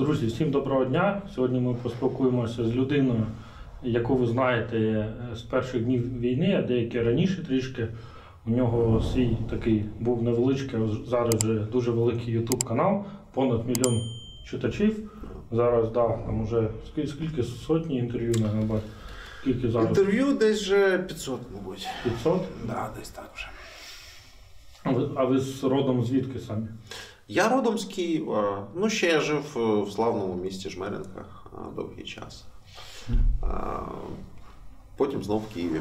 Друзі, всім доброго дня. Сьогодні ми поспілкуємося з людиною, яку ви знаєте з перших днів війни, а деякі раніше трішки. У нього свій такий був невеличкий, зараз вже дуже великий YouTube канал, понад 1 мільйон читачів. Зараз, там уже скільки сотні інтерв'ю, мабуть. Скільки зараз? Інтерв'ю десь вже 500, мабуть. 500? Да, десь так вже. А ви родом звідки самі? Я родом з Києва. Ще я жив в славному місті Жмеринка довгий час. Потім знов в Києві.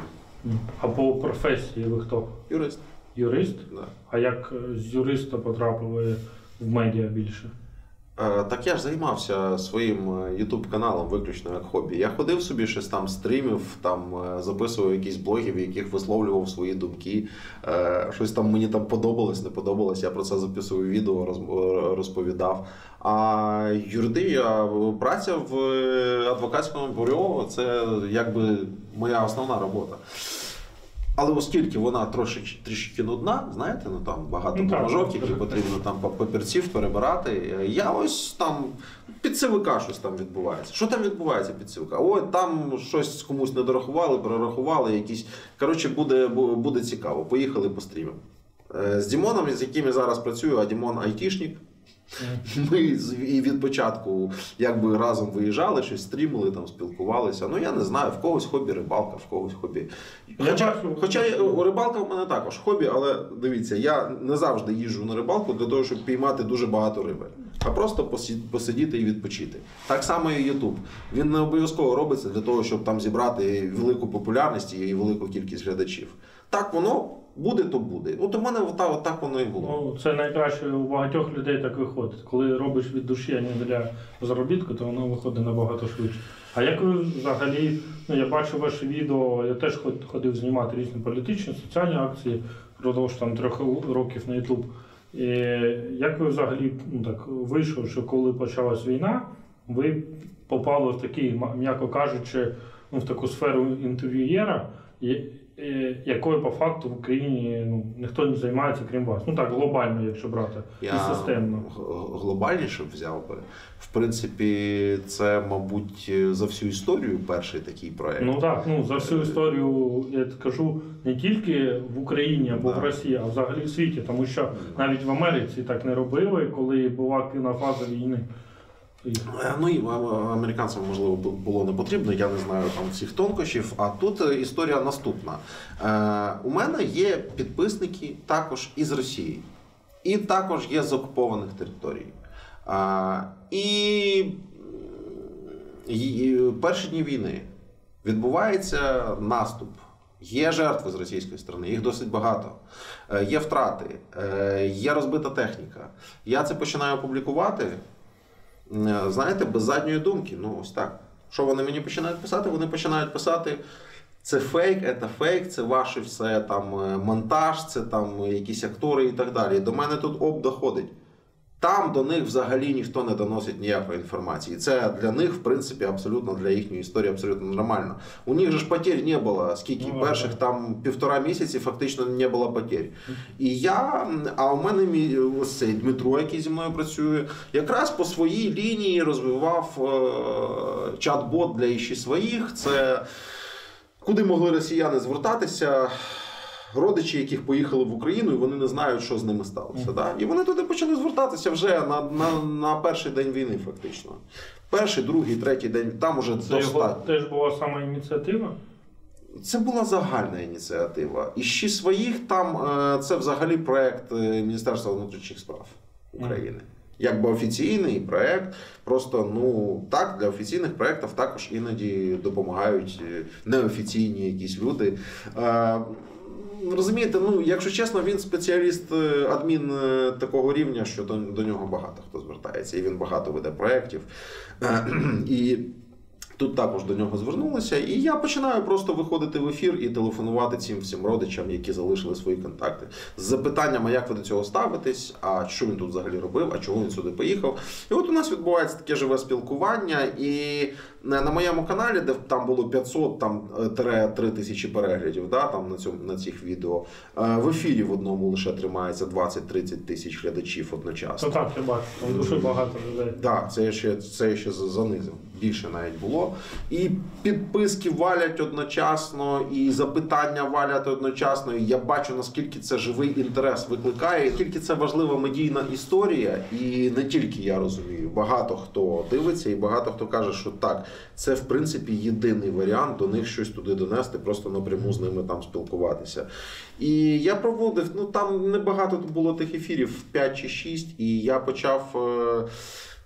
А по професії ви хто? Юрист. Юрист? Да. А як з юриста потрапили в медіа більше? Так я ж займався своїм YouTube-каналом виключно як хобі. Я ходив собі, щось там стрімив, записував якісь блоги, в яких висловлював свої думки. Щось там мені подобалось, не подобалось, я про це записував відео, розповідав. А праця в адвокатському бюро – це якби моя основна робота. Але оскільки вона трішки нудна, знаєте, там багато бумажок, які потрібно там папірців перебирати, я ось там під ЦВК щось там відбувається. Що там відбувається під ЦВК? Ой, там щось комусь не дорахували, перерахували, якісь. Коротше, буде цікаво. Поїхали по стрімам. З Дімоном, з яким я зараз працюю, а Дімон айтішник. Ми і від початку якби разом виїжджали, щось стрімили, там спілкувалися. Я не знаю, в когось хобі рибалка, в когось хобі. Хоча рибалка в мене також хобі, але дивіться, я не завжди їжджу на рибалку для того, щоб піймати дуже багато риби, а просто посидіти і відпочити. Так само і YouTube. Він не обов'язково робиться для того, щоб там зібрати велику популярність і велику кількість глядачів. Так воно буде, то буде. У мене так воно і було. Це найкраще у багатьох людей так виходить. Коли робиш від душі, а не для заробітку, то воно виходить набагато швидше. А як ви взагалі, я бачу ваше відео, я теж ходив знімати різні політичні, соціальні акції, впродовж 3 років на YouTube. І як ви взагалі вийшов, що коли почалась війна, ви попали в такий, м'яко кажучи, в таку сферу інтерв'юєра, якою по факту в Україні ніхто не займається, крім вас. Глобально, якщо брати, і системно. Я глобальніше взяв би. В принципі, це, мабуть, за всю історію перший такий проєкт. За всю історію, я кажу, не тільки в Україні або в Росії, а взагалі в світі. Тому що навіть в Америці так не робили, коли була активна фаза війни. І американцям, можливо, було не потрібно, я не знаю там всіх тонкощів, а тут історія наступна. У мене є підписники також із Росії, і також є з окупованих територій. І перші дні війни відбувається наступ. Є жертви з російської сторони, їх досить багато. Є втрати, є розбита техніка. Я це починаю публікувати. Знаєте, без задньої думки, ось так. Що вони мені починають писати? Вони починають писати, це фейк, це ваше все там монтаж, це там якісь актори і так далі. До мене тут доходить. Там до них взагалі ніхто не доносить ніякої інформації. Це для них, в принципі, абсолютно для їхньої історії абсолютно нормально. У них же ж потерь не було, скільки перших там 1,5 місяці фактично не було потерь. А у мене ось цей Дмитро, який зі мною працює, якраз по своїй лінії розвивав чат-бот для іще своїх. Це куди могли росіяни звертатися, родичі, яких поїхали в Україну, і вони не знають, що з ними сталося. Да? І вони туди почали звертатися вже на перший день війни, фактично. Перший, другий, третій день, там уже достатньо. Це теж була сама ініціатива? Це була загальна ініціатива. І ще своїх там, це взагалі проєкт Міністерства внутрішніх справ України. Якби офіційний проєкт, просто, так, для офіційних проєктів також іноді допомагають неофіційні якісь люди. Розумієте, якщо чесно, він спеціаліст, адмін такого рівня, що до нього багато хто звертається, і він багато веде проєктів. І Тут також до нього звернулися, і я починаю просто виходити в ефір і телефонувати цим всім родичам, які залишили свої контакти. З запитанням, а як ви до цього ставитесь, а що він тут взагалі робив, а чого він сюди поїхав. І от у нас відбувається таке живе спілкування, і на моєму каналі, де там було 500-3000 переглядів, да, там на цих відео, в ефірі в одному лише тримається 20-30 тисяч глядачів одночасно. То так, я бачу, там дуже багато людей. Так, це я ще занизив. Більше навіть було. І підписки валять одночасно, і запитання валять одночасно. І я бачу, наскільки це живий інтерес викликає, і наскільки це важлива медійна історія. І не тільки я розумію. Багато хто дивиться і багато хто каже, що так, це в принципі єдиний варіант до них щось туди донести, просто напряму з ними там спілкуватися. І я проводив, там небагато було тих ефірів, 5 чи 6, і я почав...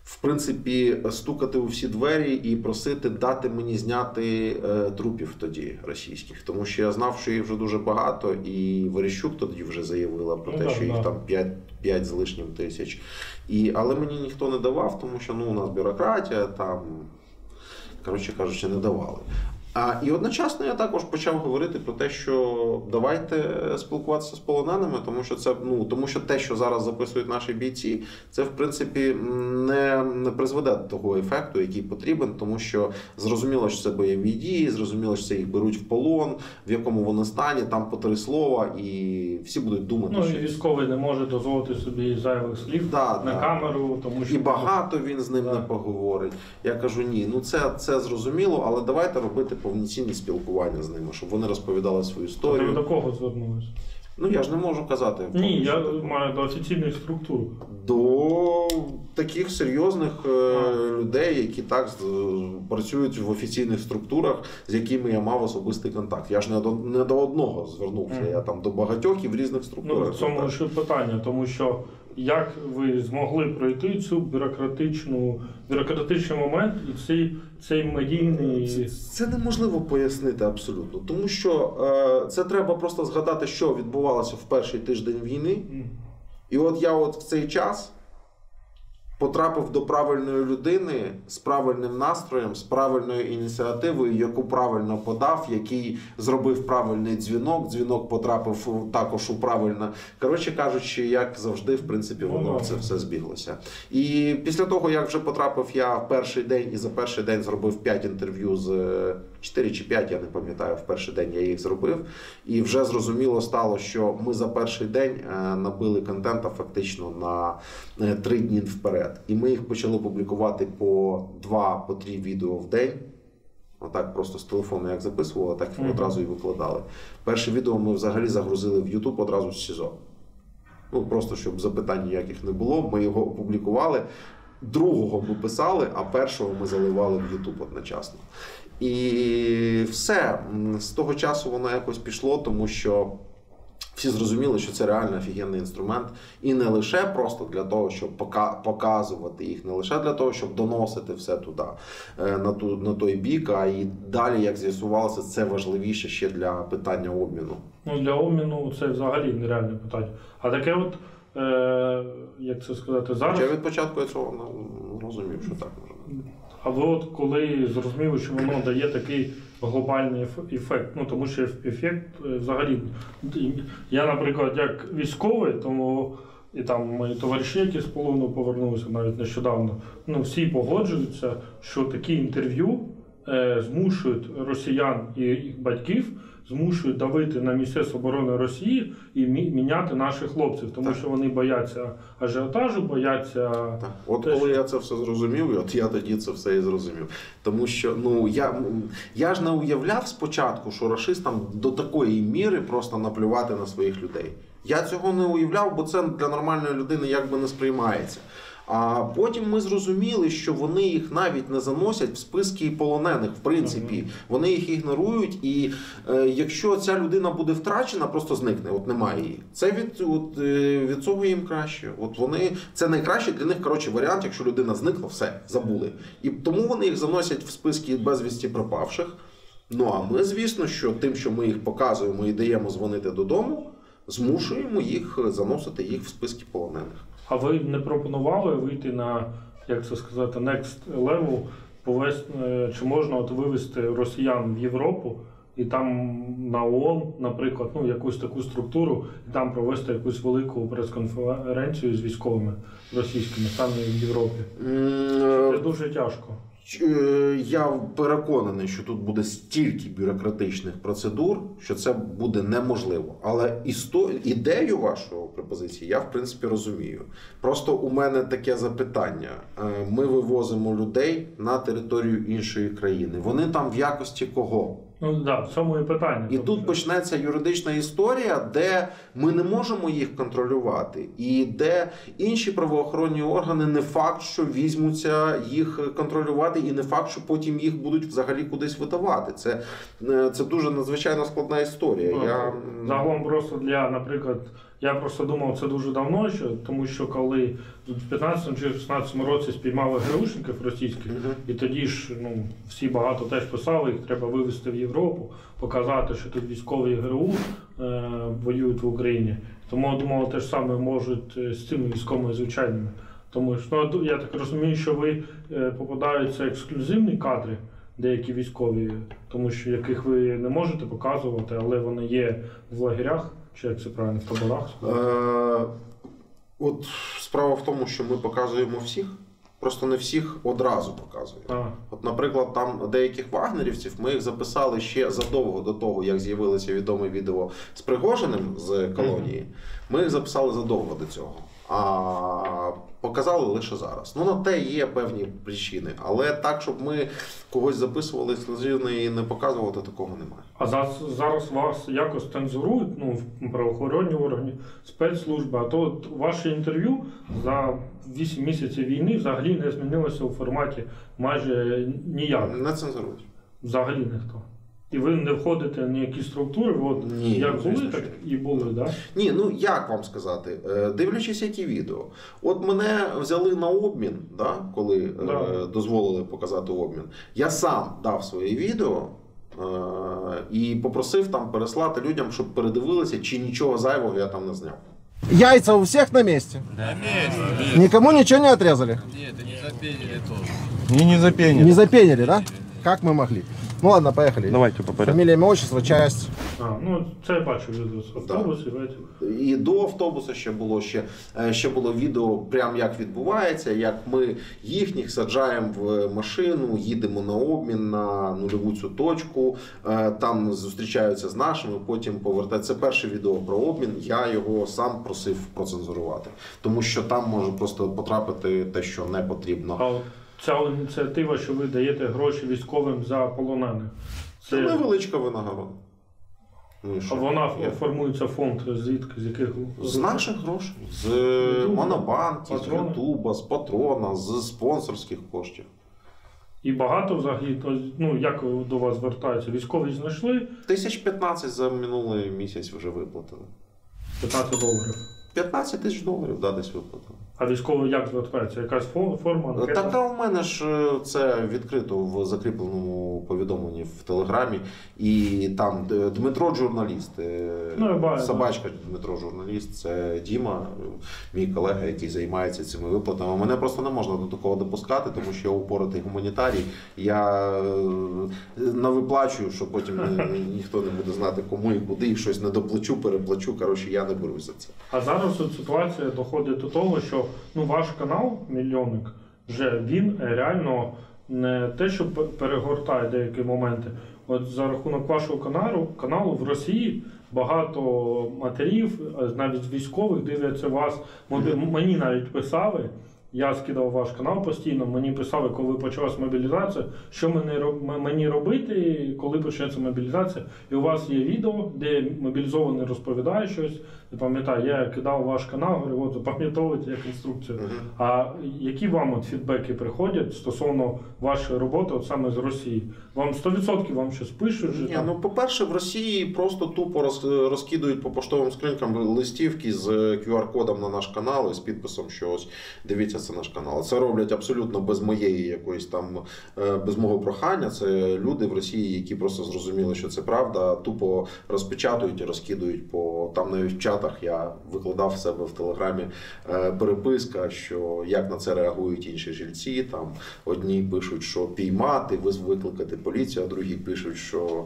в принципі, стукати у всі двері і просити дати мені зняти трупів тоді російських. Тому що я знав, що їх вже дуже багато, і Верещук тоді вже заявила про те, що їх там 5 з лишнім тисяч. Але мені ніхто не давав, тому що у нас бюрократія, там, коротше кажучи, не давали. І одночасно я також почав говорити про те, що давайте спілкуватися з полоненими, тому що те, що зараз записують наші бійці, це в принципі не призведе до того ефекту, який потрібен, тому що зрозуміло, що це бойові дії, зрозуміло, що це їх беруть в полон, в якому вони стані, там по 3 слова, і всі будуть думати, що... і військовий не може дозволити собі зайвих слів на камеру, тому що... І багато він з ним не поговорить. Я кажу, ні, це зрозуміло, але давайте робити повноцінні спілкування з ними, щоб вони розповідали свою історію. А ви до кого звернулися? Я ж не можу казати. Ні, я маю до офіційних структур. До таких серйозних людей, які так працюють в офіційних структурах, з якими я мав особистий контакт. Я ж не до одного звернувся, я там до багатьох і в різних структурах. В цьому ще питання, тому що як ви змогли пройти цю бюрократичний момент і цей медійний... Це неможливо пояснити абсолютно, тому що це треба просто згадати, що відбувалося в перший тиждень війни. І от я в цей час потрапив до правильної людини з правильним настроєм, з правильною ініціативою, яку правильно подав, який зробив правильний дзвінок потрапив також у правильне. Коротше кажучи, як завжди, в принципі, воно це все збіглося. І після того, як вже потрапив я в перший день, і за перший день зробив 5 інтерв'ю з 4 чи 5, я не пам'ятаю, в перший день я їх зробив. І вже зрозуміло стало, що ми за перший день набили контента фактично на 3 дні вперед. І ми їх почали публікувати по 2-3 відео в день. Отак просто з телефону як записували, так і одразу і викладали. Перше відео ми взагалі загрузили в YouTube одразу з СІЗО. Просто щоб запитань ніяких не було. Ми його опублікували. Другого ми писали, а першого ми заливали в YouTube одночасно. І все. З того часу воно якось пішло, тому що всі зрозуміли, що це реально офігенний інструмент. І не лише просто для того, щоб показувати їх, не лише для того, щоб доносити все туди, на той бік, а і далі, як з'ясувалося, це важливіше ще для питання обміну. Для обміну це взагалі нереальне питання. А таке як це сказати, зараз... Хоча від початку я цього не розумів, що так може бути. А ви коли зрозуміли, що воно дає такий глобальний ефект, тому що ефект взагалі, я, наприклад, як військовий, тому і там мої товариші, які з полону повернулися навіть нещодавно, всі погоджуються, що такі інтерв'ю змушують росіян і їх батьків, змушують давити на Міністерство оборони Росії і міняти наших хлопців, тому що вони бояться ажіотажу, бояться... Так. Коли я це все зрозумів, от я тоді це все і зрозумів. Тому що я ж не уявляв спочатку, що рашистам до такої міри просто наплювати на своїх людей. Я цього не уявляв, бо це для нормальної людини якби не сприймається. А потім ми зрозуміли, що вони їх навіть не заносять в списки полонених, в принципі. Вони їх ігнорують, і якщо ця людина буде втрачена, просто зникне, немає її. Це від цього їм краще. Це найкращий для них, варіант, якщо людина зникла, все, забули. І тому вони їх заносять в списки безвісті пропавших. А ми, звісно, що тим, що ми їх показуємо і даємо дзвонити додому, змушуємо їх заносити їх в списки полонених. А ви не пропонували вийти на, як це сказати, next level чи можна от вивезти росіян в Європу і там на ООН, наприклад, ну, якусь таку структуру, і там провести якусь велику прес-конференцію з військовими російськими, саме в Європі. Це дуже тяжко. Я переконаний, що тут буде стільки бюрократичних процедур, що це буде неможливо. Але ідею вашої пропозиції я, в принципі, розумію. Просто у мене таке запитання. Ми вивозимо людей на територію іншої країни. Вони там в якості кого? Ну так, в цьому і питання. І тут почнеться юридична історія, де ми не можемо їх контролювати, і де інші правоохоронні органи не факт, що візьмуться їх контролювати, і не факт, що потім їх будуть взагалі кудись видавати. Це дуже надзвичайно складна історія. Загалом просто наприклад, я просто думав це дуже давно, тому що коли в 15 чи 16 році спіймали ГРУшників російських, і тоді ж всі багато теж писали, їх треба вивезти в Європу, показати, що тут військові ГРУ воюють в Україні. Тому я думав, те ж саме можуть з цими військовими звичайними. Тому що, я так розумію, що ви попадаються ексклюзивні кадри, деякі військові, тому що яких ви не можете показувати, але вони є в лагерях. Чи як це правильно, в таборах? От справа в тому, що ми показуємо всіх, просто не всіх одразу показуємо. От, наприклад, там деяких вагнерівців ми їх записали ще задовго до того, як з'явилося відоме відео з Пригожиним з колонії. Ми їх записали задовго до цього. А показали лише зараз. Ну, на те є певні причини. Але так, щоб ми когось записували ексклюзивно і не показувати, такого немає. А зараз вас якось цензурують, в правоохоронні органи, спецслужби, а то ваше інтерв'ю за 8 місяців війни взагалі не змінилося у форматі майже ніяк. Не цензурують. Взагалі ніхто. І ви не входите в ніякі структури, Ні, як були, так і були, так? Да? Ні, як вам сказати, дивлячись які відео. От мене взяли на обмін, коли дозволили показати обмін. Я сам дав своє відео і попросив там переслати людям, щоб передивилися, чи нічого зайвого я там не зняв. Яйца у всех на месте? На месте. Никому ничего не отрезали? Нет, и не запенили тоже. И не запенили. Не запенили, да? Как мы могли? Ну ладно, поехали. Давайте по порядку. Фамилия, имя, отчество, часть. Це я бачу відео з автобусів. І до автобуса ще було відео, прям як відбувається, як ми їхніх саджаємо в машину, їдемо на обмін на нульову цю точку, там зустрічаються з нашими, потім повертаються. Це перше відео про обмін, я його сам просив процензурувати, тому що там може просто потрапити те, що не потрібно. Ця ініціатива, що ви даєте гроші військовим за полонених. Це невеличка винагорода. А вона формується фонд звідки, з яких? З наших грошей. З Монобанки, з Ютуба, з Патрона, з спонсорських коштів. І багато взагалі, як до вас звертаються? Військові знайшли? 1500 за минулий місяць вже виплатили. $15. 15 тисяч доларів, десь виплатили. А військовий як звертається? Якась форма? Так, у мене ж це відкрито в закріпленому повідомленні в Телеграмі. І там Дмитро журналіст, собачка Дмитро журналіст, це Діма, мій колега, який займається цими виплатами. Мене просто не можна до такого допускати, тому що я упоротий гуманітарій. Я навиплачую, що потім ніхто не буде знати кому і куди, і щось недоплачу, переплачу. Коротше, я не берусь за це. А зараз ситуація доходить до того, що ваш канал «Мільйонник» вже він реально не те, що перегортає деякі моменти. От за рахунок вашого каналу в Росії багато матерів, навіть військових, дивляться вас. Мені навіть писали, я скидав ваш канал постійно, мені писали, коли почалась мобілізація, що мені робити, коли почнеться мобілізація. І у вас є відео, де мобілізований розповідає щось. Я пам'ятаю, я кидав ваш канал, говорю, запам'ятовуйте як інструкцію. А які вам фідбеки приходять стосовно вашої роботи саме з Росії? Вам 100% вам щось пишуть? Ні, по-перше, в Росії просто тупо розкидують по поштовим скринькам листівки з QR-кодом на наш канал і з підписом, що ось дивіться це наш канал. Це роблять абсолютно без моєї якоїсь там, без мого прохання. Це люди в Росії, які просто зрозуміли, що це правда, тупо розпечатують і розкидують по там навіть в чатах. Я викладав в себе в Телеграмі переписка, що як на це реагують інші жильці. Там одні пишуть, що піймати, викликати поліцію, а другі пишуть, що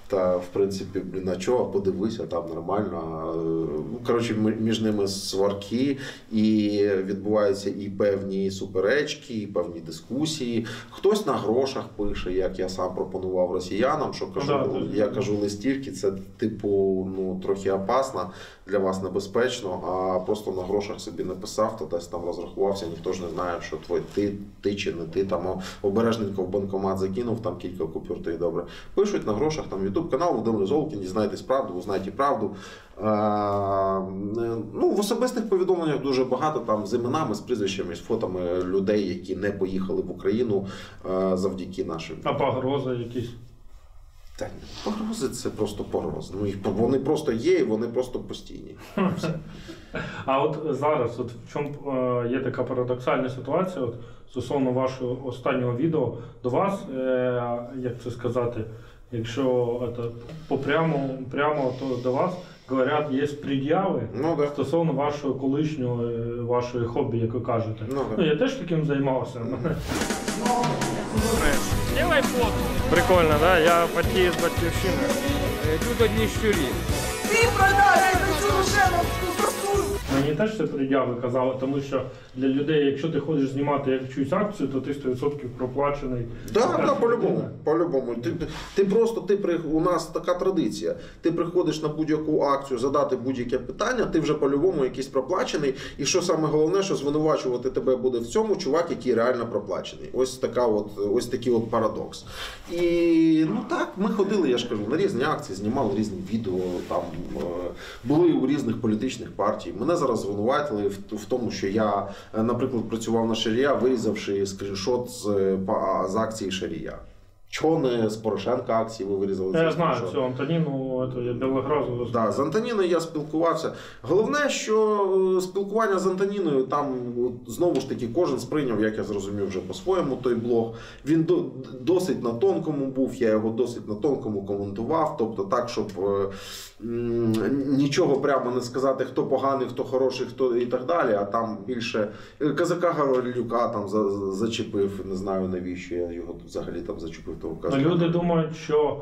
та, в принципі, на чого, подивися, там нормально. Коротше, між ними сварки, і відбуваються і певні суперечки, і певні дискусії. Хтось на грошах пише, як я сам пропонував росіянам, що кажу, я кажу, листівки, це типу, ну, трохи опасно, для вас небезпечно, а просто на грошах собі написав, то десь там розрахувався, ніхто ж не знає, що ти чи не ти, там обережненько в банкомат закинув, там кілька купюр, то й добре. Пишуть на грошах, там YouTube канал Володимир Золкін, дізнайтесь правду, узнайте правду. Ну, в особистих повідомленнях дуже багато там з іменами, з прізвищами, з фотами людей, які не поїхали в Україну завдяки нашим. А погрози якісь? Та ні, погрози це просто погрози. Ну, вони просто є і вони просто постійні. Все. А от зараз, от в чому є така парадоксальна ситуація, от, стосовно вашого останнього відео, до вас, як це сказати, якщо прямо то до вас говорять, є пред'яви стосовно вашого колишнього, вашої хобі, як ви кажете. Ну, я теж таким займався. Делай фото. Прикольно, да? Я потію з батьківщини. Тут одні щурі. Ти продай цю Рошеновську сосу! Мені теж це пред'яви казали, тому що для людей, якщо ти ходиш знімати якусь акцію, то ти 100% проплачений. Так, по-любому. У нас така традиція. Ти приходиш на будь-яку акцію, задати будь-яке питання, ти вже по-любому якийсь проплачений. І що саме головне, що звинувачувати тебе буде в цьому чувак, який реально проплачений. Ось такий от парадокс. І ну так, ми ходили, я ж кажу, на різні акції, знімали різні відео, там були у різних політичних партій. Мене зараз звинуватили в тому, що я, наприклад, працював на Шарія, вирізавши скріншот з акції Шарія. Чого не з Порошенка акції ви вирізали? Я знаю цю Антоніну, я Білогразу. Так, з Антоніною я спілкувався. Головне, що спілкування з Антоніною, там знову ж таки кожен сприйняв, як я зрозумів, вже по-своєму той блог. Він досить на тонкому був, я його досить на тонкому коментував. Тобто так, щоб нічого прямо не сказати, хто поганий, хто хороший, хто і так далі. А там більше Казака Гаврилюка там зачепив, не знаю навіщо я його взагалі там зачепив. Люди думають, що,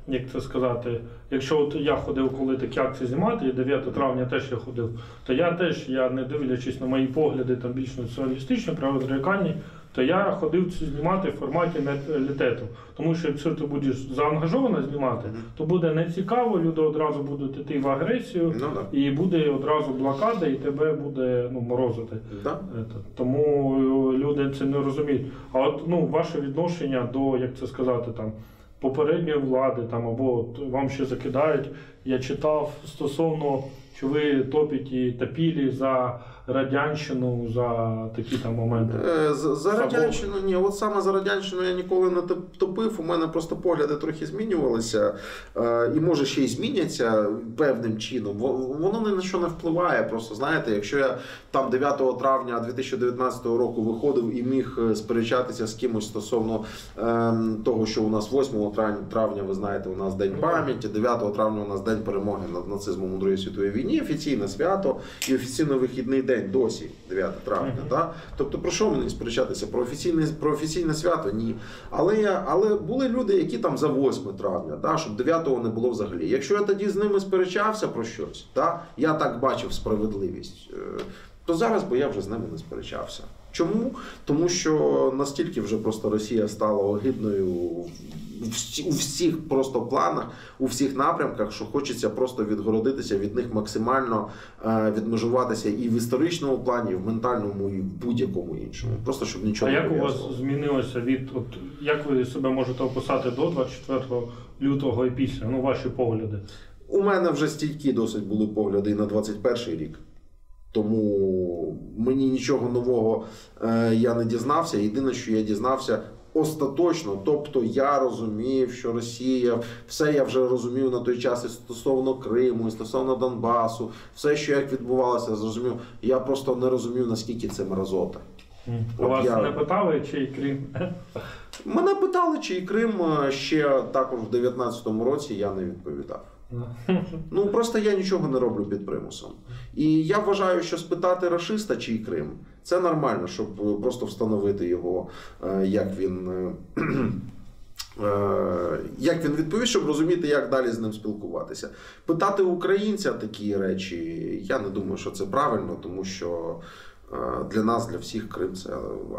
як це сказати, якщо от я ходив, коли такі акції знімати, і 9 травня теж я ходив, то я не дивлячись на мої погляди, там більш націоналістичні, праводрекальні, то я ходив це знімати в форматі нейтралітету. Тому що якщо ти будеш заангажовано знімати, то буде нецікаво, люди одразу будуть йти в агресію, і буде одразу блокада, і тебе буде морозити. Тому люди це не розуміють. А от ваше відношення до, як це сказати, там, попередньої влади, там, або вам ще закидають, я читав стосовно, що ви топили за Радянщину, за такі там моменти. За Радянщину ні, от саме за Радянщину я ніколи не топив, у мене просто погляди трохи змінювалися, і може ще й зміняться певним чином. Воно ні на що не впливає, просто знаєте, якщо я там 9 травня 2019 року виходив і міг сперечатися з кимось стосовно того, що у нас 8 травня, ви знаєте, у нас День пам'яті, 9 травня у нас День перемоги над нацизмом у Другій світовій війні, офіційне свято і офіційно вихідний день досі, 9 травня. Да? Тобто про що мені сперечатися? Про офіційне свято? Ні. Але були люди, які там за 8 травня, да? Щоб 9-го не було взагалі. Якщо я тоді з ними сперечався про щось, да? Я так бачив справедливість, то зараз би я вже з ними не сперечався. Чому? Тому що настільки вже просто Росія стала огидною у всіх просто планах, у всіх напрямках, що хочеться просто відгородитися від них максимально, відмежуватися і в історичному плані, і в ментальному, і в будь-якому іншому. Просто щоб нічого не пов'язувало. А як у вас змінилося як ви себе можете описати до 24 лютого і після, ваші погляди? У мене вже стійкі досить були погляди і на 21 рік. Тому мені нічого нового я не дізнався. Єдине, що я дізнався, остаточно. Тобто я розумів, що Росія, все я вже розумів на той час і стосовно Криму, і стосовно Донбасу, все, що як відбувалося, я зрозумів. Я просто не розумів, наскільки це мразота. Вас не питали, чий Крим? Мене питали, чий Крим, ще також в 19-му році я не відповідав. Ну, просто я нічого не роблю під примусом. І я вважаю, що спитати рашиста, чий Крим, це нормально, щоб просто встановити його, як він відповість, щоб розуміти, як далі з ним спілкуватися. Питати українця такі речі, я не думаю, що це правильно, тому що для нас, для всіх Крим – це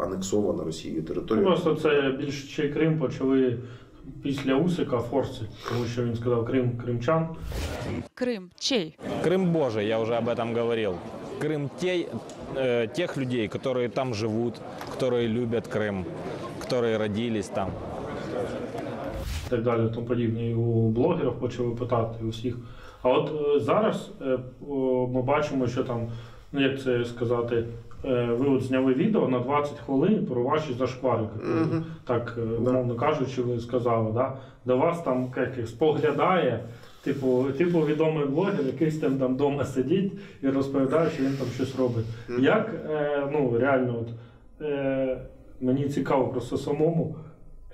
анексована Росією територія. Просто це більш чий Крим почали після Усика Форси, тому що він сказав Крим кримчан. Крым чей? Крым Божий, я уже об этом говорил. Крым тех людей, которые там живут, которые любят Крым, которые родились там. І так далі, тому подібне. І у блогерів почали питати, і у всіх. А от зараз ми бачимо, що там, ну як це сказати, ви от зняли відео на 20 хвилин про ваші зашквари, так, умовно кажучи, ви сказали, да? Де вас там споглядає, типу відомий блогер, якийсь там вдома сидить і розповідає, що він там щось робить. Як, ну реально, от, мені цікаво просто самому,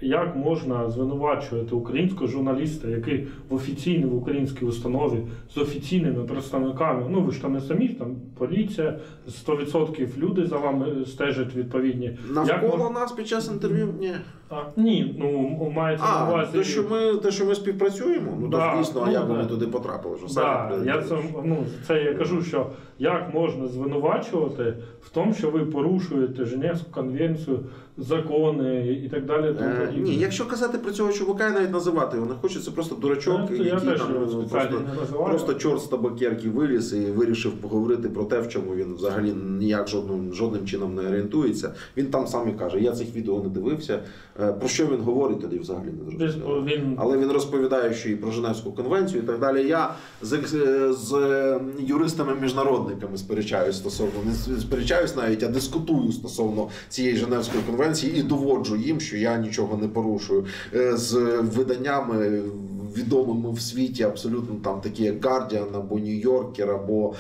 як можна звинувачувати українського журналіста, який в офіційній в українській установі з офіційними представниками, ну ви ж там не самі, там поліція, 100% люди за вами стежать відповідні. Навколо нас під час інтерв'ю? Ні. Ні, ну мається на увазі. Те, що ми співпрацюємо, ну да, то дійсно, ну, як вони да. туди потрапили? Що Да, самі це я кажу, що як можна звинувачувати в тому, що ви порушуєте Женевську конвенцію, закони і так далі. Ні, якщо казати про цього чувака, я навіть називати його не хочу, це просто дурачок, який там просто чорт з табакерки виліз і вирішив поговорити про те, в чому він взагалі ніяк жодним чином не орієнтується. Він там сам і каже, я цих відео не дивився. Про що він говорить, тоді взагалі не зрозуміло. Але він розповідає, що і про Женевську конвенцію і так далі. Я з юристами-міжнародниками не сперечаюсь навіть, а дискутую стосовно цієї Женевської конвенції і доводжу їм, що я нічого не порушую. З виданнями відомими в світі, абсолютно там такі як Guardian, або New Yorker, або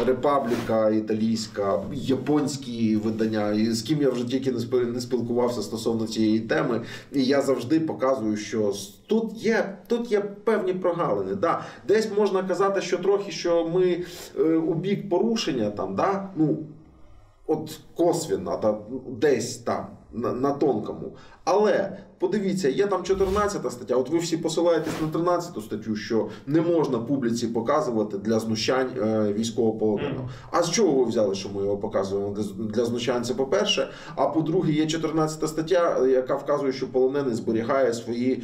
Репабліка італійська, японські видання, і з ким я вже тільки не спілкувався стосовно цієї теми. І я завжди показую, що тут є певні прогалини. Да. Десь можна казати, що трохи, що ми у бік порушення, там, да? Ну, от косвенно, да? Десь там, на тонкому. Але подивіться, є там 14 стаття, от ви всі посилаєтесь на 13 статтю, що не можна публіці показувати для знущань військовополоненого. А з чого ви взяли, що ми його показуємо для знущань? Це по-перше. А по-друге, є 14 стаття, яка вказує, що полонений зберігає свої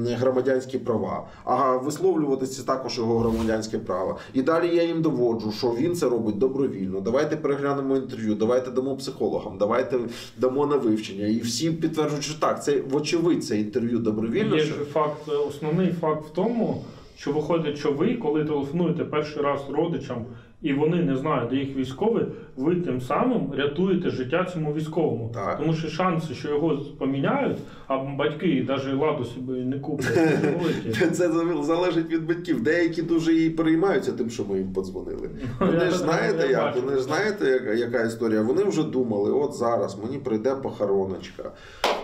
громадянські права. А висловлюватися також його громадянське право. І далі я їм доводжу, що він це робить добровільно. Давайте переглянемо інтерв'ю, давайте дамо психологам, давайте дамо на вивчення. І всі підтверджують, що так, це вочевидь, це інтерв'ю добровільно. Є ж факт, основний факт в тому, що виходить, що ви, коли телефонуєте перший раз родичам, і вони не знають, де їх військовий, ви тим самим рятуєте життя цьому військовому. Так. Тому що шанси, що його поміняють, а батьки навіть ладу собі не куплять, великі. Це залежить від батьків. Деякі дуже і переймаються тим, що ми їм подзвонили. Вони ж знаєте як? Вони ж знаєте, яка історія? Вони вже думали, от зараз мені прийде похороночка,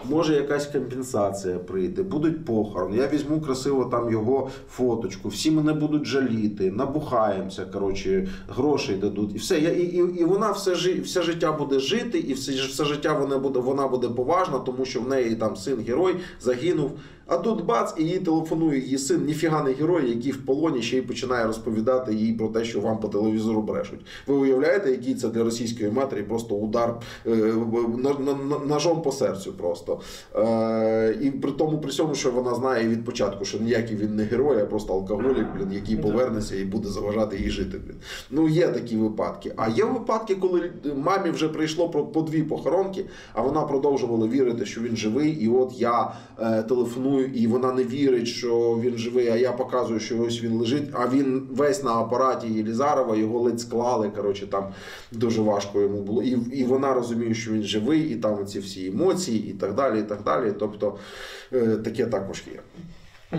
може якась компенсація прийде, будуть похорон, я візьму красиво там його фоточку, всі мене будуть жаліти, набухаємося, коротше, грошей дадуть, і все. І вона все життя буде жити, і все життя вона буде поважна, тому що в неї там син-герой загинув. А тут бац, і їй телефонує її син, ніфіга не герой, який в полоні, ще й починає розповідати їй про те, що вам по телевізору брешуть. Ви уявляєте, який це для російської матері просто удар ножом по серцю просто. І при цьому, що вона знає від початку, що ніякий він не герой, а просто алкоголік, який повернеться і буде заважати їй жити. Ну, є такі випадки. А є випадки, коли мамі вже прийшло по 2 похоронки, а вона продовжувала вірити, що він живий, і от я телефоную телефоную, і вона не вірить, що він живий, а я показую, що ось він лежить, а він весь на апараті Єлізарова, його ледь склали, коротше, там дуже важко йому було. І вона розуміє, що він живий, і там ці всі емоції, і так далі, і так далі. Тобто, таке також є.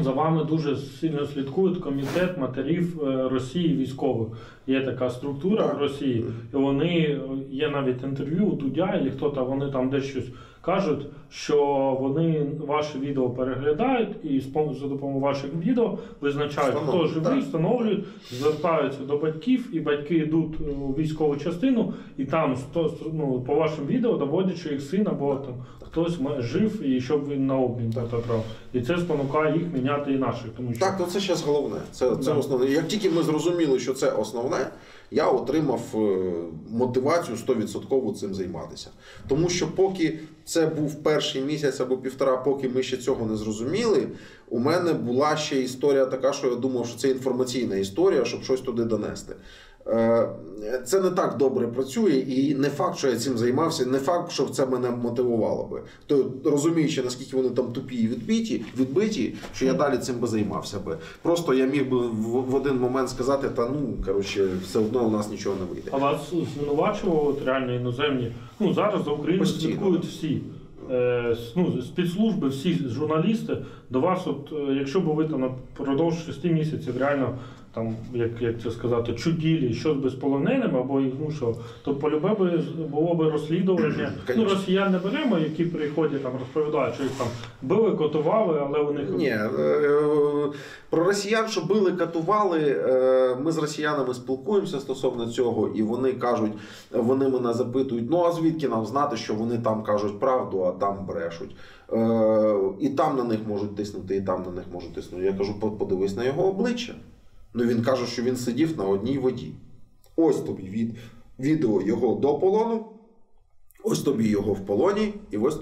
За вами дуже сильно слідкують комітет матерів Росії військових. Є така структура в Росії, і вони, є навіть інтерв'ю у Дудя, і хто-то, вони там десь щось кажуть, що вони ваші відео переглядають і за допомогою ваших відео визначають, хто живий, встановлюють, звертаються до батьків, і батьки йдуть у військову частину, і там по вашим відео доводять, що їх син або там хтось жив, і щоб він на обмін потрапив. І це спонукає їх міняти і наших. Тому що... Так, то це зараз головне. Це основне. Як тільки ми зрозуміли, що це основне, я отримав мотивацію 100% цим займатися. Тому що поки це був перший місяць або півтора, поки ми ще цього не зрозуміли, у мене була ще історія така, що я думав, що це інформаційна історія, щоб щось туди донести. Це не так добре працює, і не факт, що я цим займався, не факт, що це мене мотивувало би. То, розуміючи, наскільки вони там тупі і відбиті, що я далі цим би займався би. Просто я міг би в один момент сказати, все одно у нас нічого не вийде. А вас звинувачували реально іноземні? Зараз за Україну слідкують всі. Спецслужби, всі журналісти до вас, якщо б ви там продовж 6 місяців реально там, як це сказати, чуділі щось без полоненими, або то полюбе було б розслідування. Росіян не беремо, які приходять, там розповідають, що їх там били, катували, але у них... Ні, про росіян, що били, катували, ми з росіянами спілкуємося стосовно цього, і вони кажуть, вони мене запитують, а звідки нам знати, що вони там кажуть правду, а там брешуть. І там на них можуть тиснути, і там на них можуть тиснути. Я кажу, подивись на його обличчя. Він каже, що він сидів на одній воді. Ось тобі відео його до полону, ось тобі його в полоні, і ось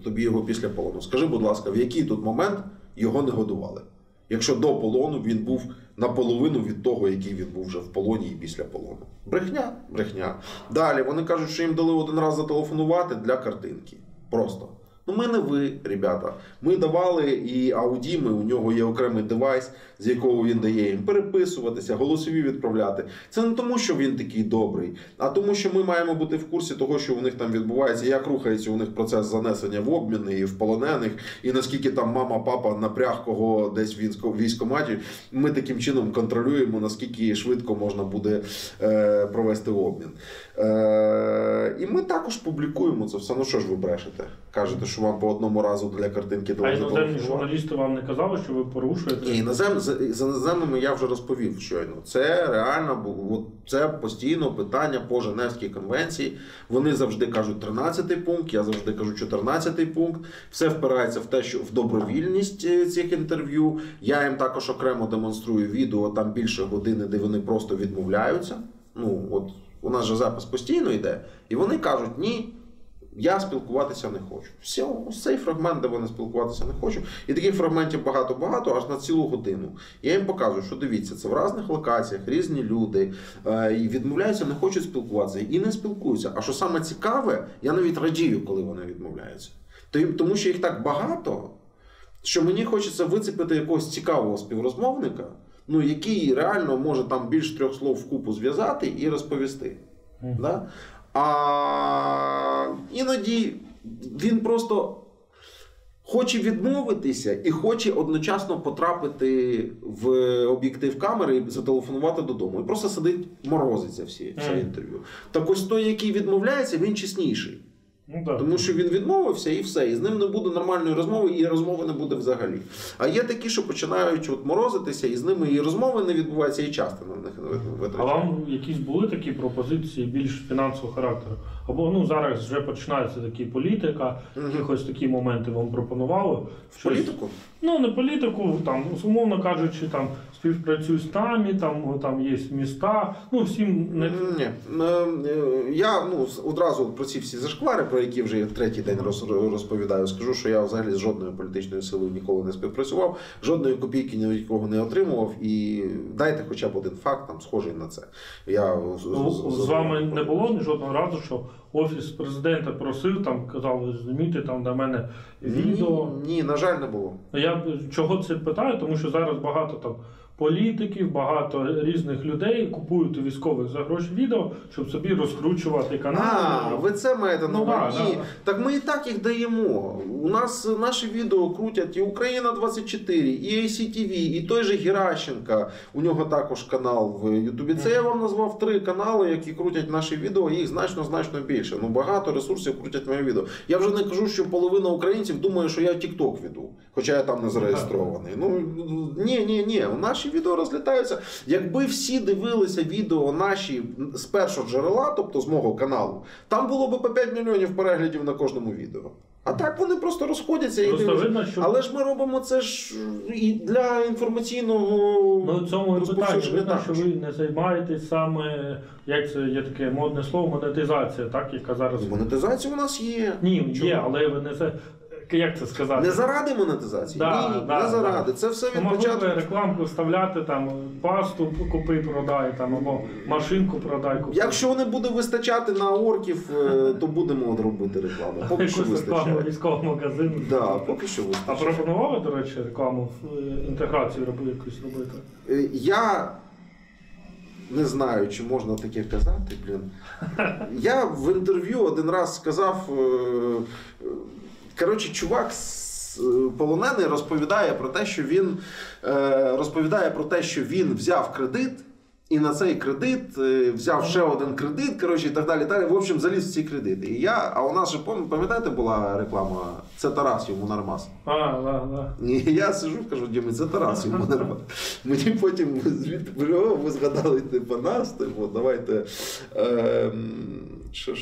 тобі його після полону. Скажи, будь ласка, в який тут момент його не годували? Якщо до полону він був наполовину від того, який він був вже в полоні і після полону. Брехня. Далі вони кажуть, що їм дали один раз зателефонувати для картинки. Просто. Ми не ви, ребята. Ми давали і аудіми, у нього є окремий девайс, з якого він дає їм переписуватися, голосові відправляти. Це не тому, що він такий добрий, а тому, що ми маємо бути в курсі того, що у них там відбувається, як рухається у них процес занесення в обміни і в полонених, і наскільки там мама, папа напряг кого десь в військкоматі. Ми таким чином контролюємо, наскільки швидко можна буде провести обмін. І ми також публікуємо це все. Що ж ви брешете? Кажете, що вам по одному разу для картинки дали. А іноземні журналісти вам не казали, що ви порушуєте? Ні, з іноземними я вже розповів щойно. Це реально, це постійно питання по Женевській конвенції. Вони завжди кажуть 13-й пункт, я завжди кажу 14-й пункт. Все впирається в те, що в добровільність цих інтерв'ю. Я їм також окремо демонструю відео, там більше години, де вони просто відмовляються. У нас же запис постійно йде. І вони кажуть, ні, я спілкуватися не хочу. Все, ось цей фрагмент, де вони спілкуватися не хочуть. І таких фрагментів багато-багато, аж на цілу годину. Я їм показую, що дивіться, це в різних локаціях, різні люди. І відмовляються, не хочуть спілкуватися. І не спілкуються. А що саме цікаве, я навіть радію, коли вони відмовляються. Тому що їх так багато, що мені хочеться вицепити якогось цікавого співрозмовника, який реально може там більш 3 слов вкупу зв'язати і розповісти. Да? А іноді він просто хоче відмовитися і хоче одночасно потрапити в об'єктив камери і зателефонувати додому. І просто сидить, морозиться все інтерв'ю. Так ось той, який відмовляється, він чесніший. Тому що він відмовився і все, і з ним не буде нормальної розмови, і розмови не буде взагалі. А є такі, що починають морозитися, і з ними і розмови не відбуваються, і часто на них витрачають. А вам якісь були такі пропозиції більш фінансового характеру? Або зараз вже починається такі політика, якихось такі моменти вам пропонували? Політику? Не політику, там, умовно кажучи, там, співпрацюю з нами, там є міста, всім не... Ні. Я одразу про ці всі зашквари про які вже я третій день розповідаю. Скажу, що я взагалі з жодною політичною силою ніколи не співпрацював, жодної копійки ні від нікого не отримував. І дайте хоча б один факт, там, схожий на це. Я з вами не було жодного разу, що Офіс президента просив, там казав, зніміть там до мене відео? Ні, на жаль, не було. Я чого це питаю, тому що зараз багато там політиків, багато різних людей купують у військових за гроші відео, щоб собі розкручувати канали. Ви це маєте на увазі? Да. Так ми і так їх даємо. У нас наші відео крутять і Україна-24, і ACTV, і той же Геращенко. У нього також канал в Ютубі. Це я вам назвав 3 канали, які крутять наші відео, їх значно більше. Багато ресурсів крутять моє відео. Я вже не кажу, що половина українців думає, що я TikTok веду, хоча я там не зареєстрований. Ні. Наші відео розлітаються. Якби всі дивилися відео наші з першого джерела, тобто з мого каналу, там було б по 5 мільйонів переглядів на кожному відео. А так вони просто розходяться і дивляться. Але ж ми робимо це ж і для інформаційного цьому розповсюдження. Видно, що ви не займаєтесь саме, як це є таке модне слово, монетизація, так, яка зараз... Монетизація у нас є. Ні, є, але ви не це... Як це сказати? Не заради монетизації? Не заради. Це все від початку. Могли рекламку вставляти, там, пасту купи, продай, там, або машинку продай, купи. Якщо не буде вистачати на орків, то будемо робити рекламу. Поки що вистачає. Рекламу військового магазину. Так, поки що вистачає. А пропонували, до речі, рекламу, інтеграцію якусь робити? Я не знаю, чи можна таке казати, Я в інтерв'ю один раз сказав... чувак полонений розповідає про те, що він взяв кредит, і на цей кредит взяв ще один кредит, і так далі. В общем, заліз в ці кредити. А у нас же, пам'ятаєте, була реклама «Це Тарас, йому нормас». І я сижу, кажу, Діми, це Тарас, йому нормас. Мені потім звідти, ви згадали нас, давайте...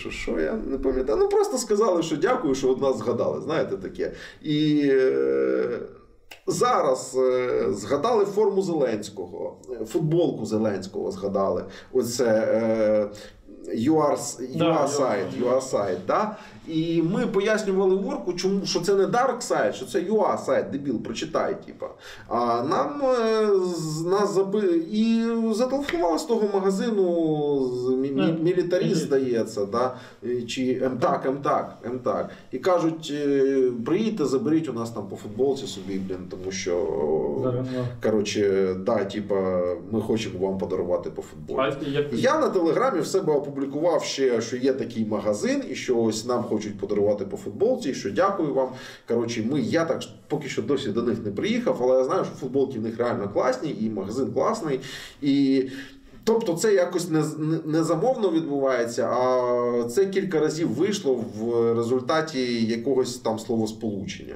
Що я не пам'ятаю. Просто сказали, що дякую, що от нас згадали. Знаєте, таке. І зараз згадали форму Зеленського, футболку Зеленського згадали. Оце UA-сайт, да? І ми пояснювали Орку, що це не Dark Side, що це UA-сайт, дебіл, прочитай, А нас і зателефонували з того магазину, Мілітаріст, здається, да? Чи МТАК. І кажуть, приїдьте, заберіть у нас там по футболці собі, тому що, ми хочемо вам подарувати по футболці. Я на Телеграмі в себе опублікував ще, що є такий магазин, і що ось нам хочуть подарувати по футболці, і що дякую вам. Я так поки що досі до них не приїхав, але я знаю, що футболки в них реально класні, і магазин класний. Тобто це якось не замовно відбувається, а це кілька разів вийшло в результаті якогось там словосполучення.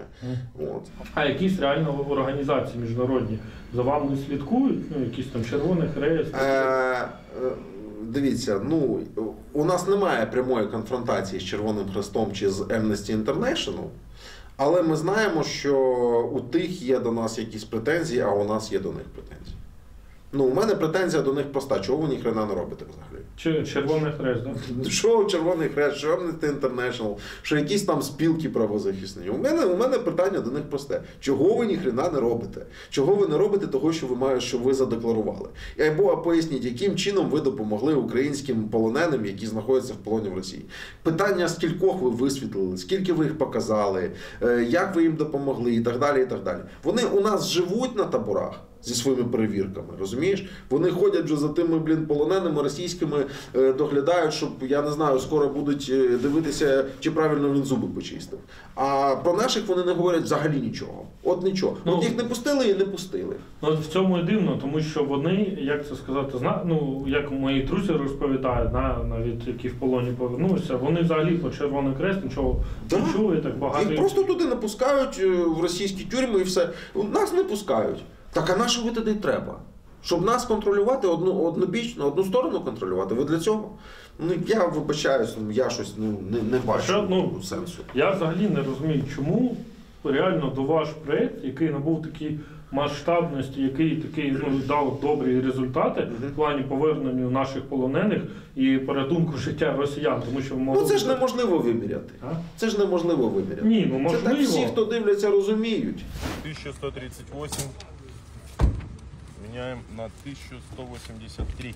А якісь реально організації міжнародні за вами слідкують? Якісь там Червоний Хрест? Дивіться, у нас немає прямої конфронтації з Червоним Хрестом чи з Amnesty International, але ми знаємо, що у тих є до нас якісь претензії, а у нас є до них претензії. У мене претензія до них проста. Чого ви ніхрена не робите взагалі? Червоний Хрест, так? Що Червоний Хрест, що Amnesty International, що якісь там спілки правозахисні. У мене питання до них просте. Чого ви ніхрена не робите? Чого ви не робите того, що ви задекларували? Або поясніть, яким чином ви допомогли українським полоненим, які знаходяться в полоні в Росії? Питання, скількох ви висвітлили, скільки ви їх показали, як ви їм допомогли і так далі, і так далі. Вони у нас живуть на таборах зі своїми перевірками, розумієш? Вони ходять вже за тими, полоненими російськими, доглядають, щоб, я не знаю, скоро будуть дивитися, чи правильно він зуби почистив. А про наших вони не говорять взагалі нічого. От нічого. Їх не пустили і не пустили. В цьому і дивно, тому що вони, як це сказати, як мої друзі розповідають, навіть які в полоні повернулися, вони взагалі по Червоний Хрест нічого не чули, так багато. Їх просто туди не пускають в російські тюрми і все. Нас не пускають. Так, а на що ви туди треба? Щоб нас контролювати, однобічно, одну сторону контролювати? Ви для цього? Я вибачаюсь, я щось не бачу сенсу. Я взагалі не розумію, чому реально до ваш проєкт, який набув такий масштабності, який такий дав добрі результати в плані повернення наших полонених і порятунку життя росіян. Тому що Ну це ж неможливо виміряти. А? Це ж неможливо виміряти. Ні, ну Це так можливо. всі, хто дивляться, розуміють. 1138 меняем на 1183.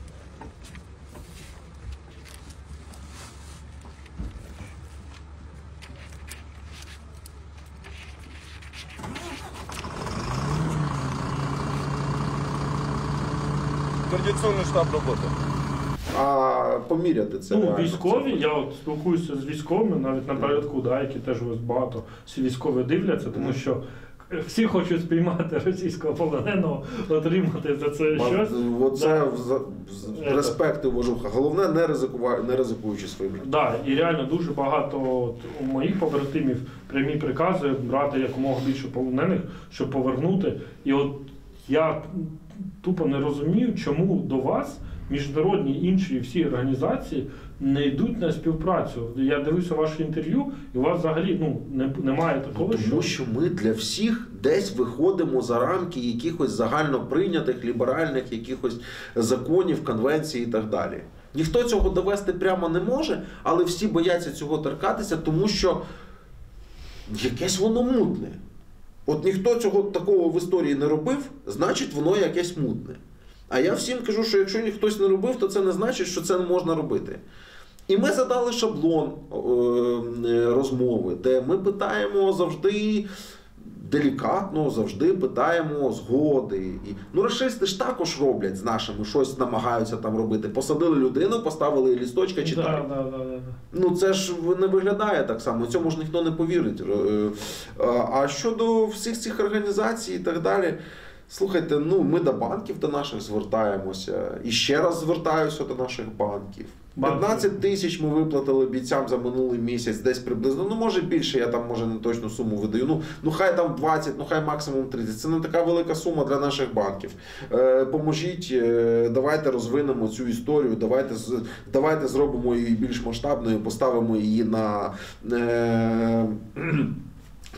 Координационный штаб работает. А поміряти це Ну, реально. військові, я от спілкуюся з військовими, навіть напередку, да, які теж ось багато всі військові дивляться, тому що всі хочуть спіймати російського полоненого, отримати за це щось. Оце Да. респект і уважуха. Головне не ризикуючи своїм життям. Да, і реально дуже багато от, у моїх побратимів прямі прикази брати якомога більше полонених, щоб повернути. І от я тупо не розумію, чому до вас міжнародні інші всі організації не йдуть на співпрацю. Я дивився ваше інтерв'ю, і у вас взагалі немає такого, Тому що ми для всіх десь виходимо за рамки якихось загально прийнятих, ліберальних якихось законів, конвенцій і так далі. Ніхто цього довести прямо не може, але всі бояться цього торкатися, тому що якесь воно мутне. От ніхто цього такого в історії не робив, значить воно якесь мутне. А я всім кажу, що якщо хтось не робив, то це не значить, що це не можна робити. І ми задали шаблон розмови, де ми питаємо завжди делікатно, завжди питаємо згоди. Ну, рашисти ж також роблять з нашими, щось намагаються там робити. Посадили людину, поставили лісточка, читай. Да. Ну, це ж не виглядає так само, цьому ж ніхто не повірить. А щодо всіх цих організацій і так далі, слухайте, ну ми до банків до наших звертаємося. І ще раз звертаюся до наших банків. 15 тисяч ми виплатили бійцям за минулий місяць, десь приблизно, ну може більше, я там може не точну суму видаю, ну хай там 20, ну хай максимум 30. Це не така велика сума для наших банків. Поможіть, давайте розвинемо цю історію, давайте зробимо її більш масштабною, поставимо її на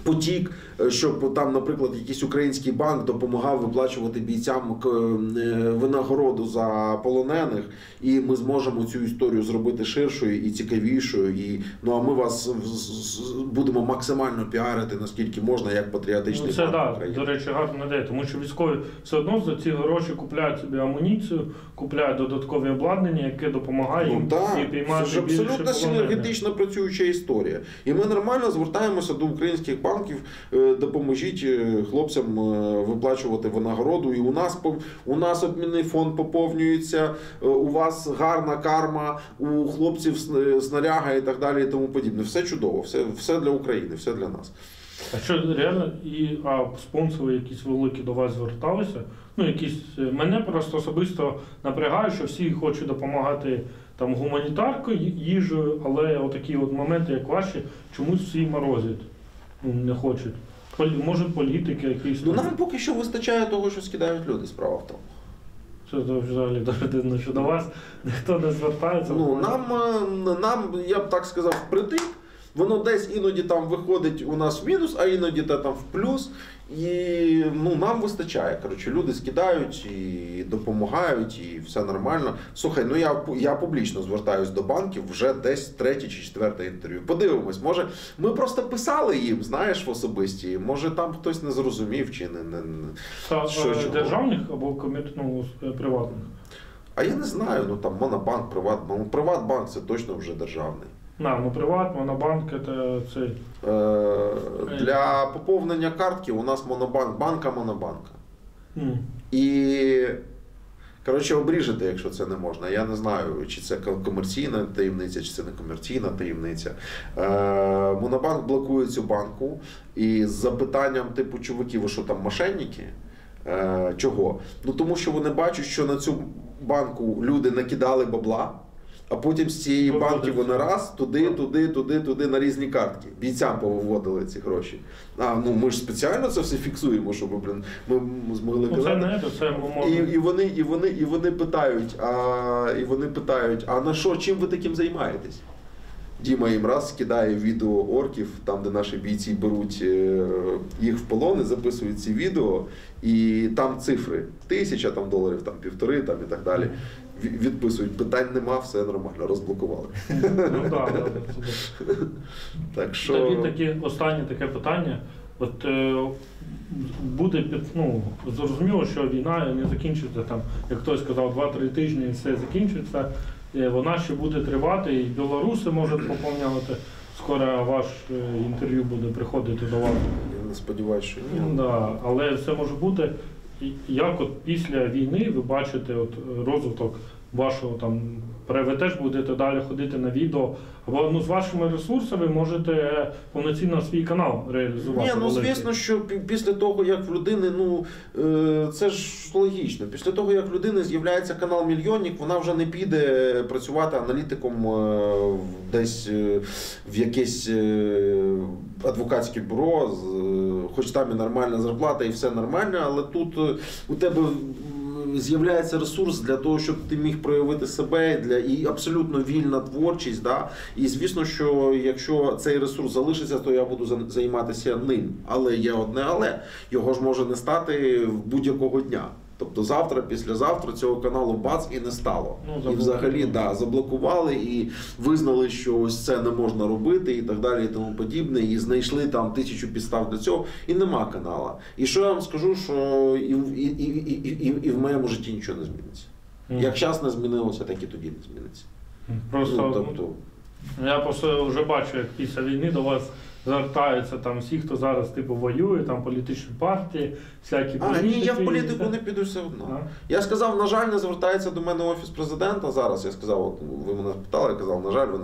потік, щоб там, наприклад, якийсь український банк допомагав виплачувати бійцям винагороду за полонених, і ми зможемо цю історію зробити ширшою і цікавішою. Ну а ми вас будемо максимально піарити, наскільки можна, як патріотичний це, банк України. До речі, гарна ідея, тому що військові все одно за ці гроші купляють собі амуніцію, купляють додаткові обладнання, яке допомагає їм і піймати це ж більше абсолютно полонених. синергетично працююча історія. І ми нормально звертаємося до українських банків, допоможіть хлопцям виплачувати винагороду. І у нас обмінний фонд поповнюється, у вас гарна карма, у хлопців снаряга і так далі і тому подібне. Все чудово, все для України, все для нас. А що реально спонсори якісь великі до вас зверталися? Ну, мене просто особисто напрягає, що всі хочуть допомагати там гуманітаркою, їжею, але отакі от моменти, як ваші, чомусь всі морозять. Не хочуть. Може політики якісь. Ну нам поки що вистачає того, що скидають люди, справа в тому. Це взагалі дуже дивно, що до вас ніхто не звертається. Ну, нам, я б так сказав, впритик. Воно десь іноді там виходить у нас в мінус, а іноді там в плюс. І нам вистачає. Коротше, люди скидають і допомагають, і все нормально. Слухай, я публічно звертаюсь до банків вже десь 3-й чи 4-й інтерв'ю. Подивимось, може ми просто писали їм, знаєш, в особисті, може там хтось не зрозумів чи не... Державних або приватних? А я не знаю, там Монобанк, Приватбанк. Приватбанк це точно вже державний. Приват, Монобанк, це цей. Для поповнення картки у нас банка Монобанка. І, коротше, обріжете, якщо це не можна. Я не знаю, чи це комерційна таємниця, чи це не комерційна таємниця. Монобанк блокує цю банку і з запитанням типу, чуваки, ви що там, мошенники? Чого? Тому що вони бачать, що на цю банку люди накидали бабла, а потім з цієї банки вони раз, туди, на різні картки. Бійцям повиводили ці гроші. Ми ж спеціально це все фіксуємо, щоб ми змогли казати. І вони питають, а на що, чим ви таким займаєтесь? Діма їм раз скидає відео орків, там, де наші бійці беруть їх в полон і записують ці відео, і там цифри $1000 там, $1,5 там, і так далі. Відписують, питань нема, все нормально, розблокували. Ну так, Так що... Тобі таке останнє таке питання. От буде, ну, зрозуміло, що війна не закінчиться там, як хтось сказав, 2-3 тижні і все закінчиться. Вона ще буде тривати, і білоруси можуть поповнювати. Скоро ваш інтерв'ю буде приходити до вас. Я не сподіваюся, що ні. Да, але все може бути. Як от після війни ви бачите от розвиток вашого там, ви теж будете далі ходити на відео, або ну, з вашими ресурсами можете повноцінно свій канал реалізувати. Ні, ну звісно, що після того, як в людини, ну це ж логічно, після того, як в людини з'являється канал Мільйонник, вона вже не піде працювати аналітиком десь в якесь адвокатське бюро, хоч там і нормальна зарплата і все нормально, але тут у тебе з'являється ресурс для того, щоб ти міг проявити себе, і абсолютно вільна творчість. Да? І звісно, що якщо цей ресурс залишиться, то я буду займатися ним. Але є одне але, його ж може не стати будь-якого дня. Тобто завтра, післязавтра цього каналу бац і не стало. І взагалі заблокували і визнали, що ось це не можна робити і так далі і тому подібне. І знайшли там 1000 підстав для цього і нема канала. І що я вам скажу, що і в моєму житті нічого не зміниться. Як час не змінилося, так і тоді не зміниться. Просто, тобто... Я просто вже бачу, як після війни до вас звертаються там всі, хто зараз типу воює, там політичні партії, всякі політики. Ні, я в політику не піду все одно. Я сказав, на жаль, не звертається до мене Офіс Президента зараз. Я сказав, от, ви мене питали, я казав, на жаль, ви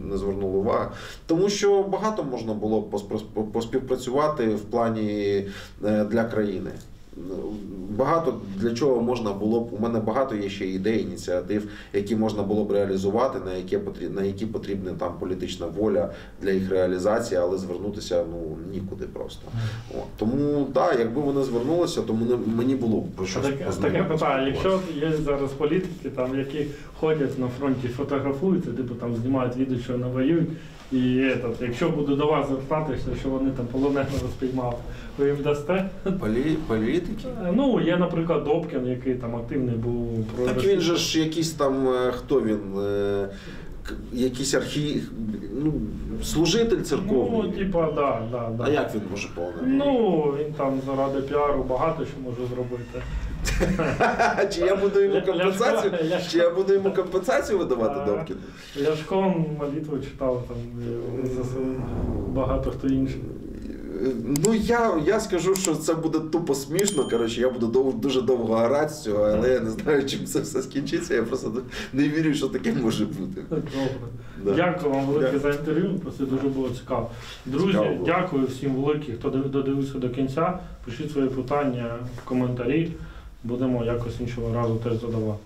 не звернули уваги. Тому що багато можна було поспівпрацювати в плані для країни. Багато для чого можна було б, у мене багато є ще ідей, ініціатив, які можна було б реалізувати, на які потрібна там політична воля для їх реалізації, але звернутися нікуди просто. От. Тому так, якби вони звернулися, то мені було б про щось познайомитися. Таке питання, якщо є зараз політики, там, які ходять на фронті, фотографуються, типу там знімають відео, що вони воюють, і якщо буду до вас звертатися, що вони там полоненого спіймали, ви їм дасте? Політики? Ну, є, наприклад, Добкін, який там активний був. Так він же ж якийсь там, хто він, якийсь служитель церковний. Ну, типа, да. А як він може полонений? Ну, він там заради піару багато що може зробити. Чи я буду йому компенсацію видавати, Добкіну? Ляшком молитву читав, там, багато хто інший. Ну, я скажу, що це буде тупо смішно, коротше, я буду дуже довго орати з цього, але я не знаю, чим це все скінчиться, я просто не вірю, що таке може бути. Добре. Да. Дякую вам велике за інтерв'ю, просто дуже було цікаво. Друзі, дякую всім великим, хто додивився до кінця, пишіть свої питання в коментарі, будемо якось іншого разу теж задавати.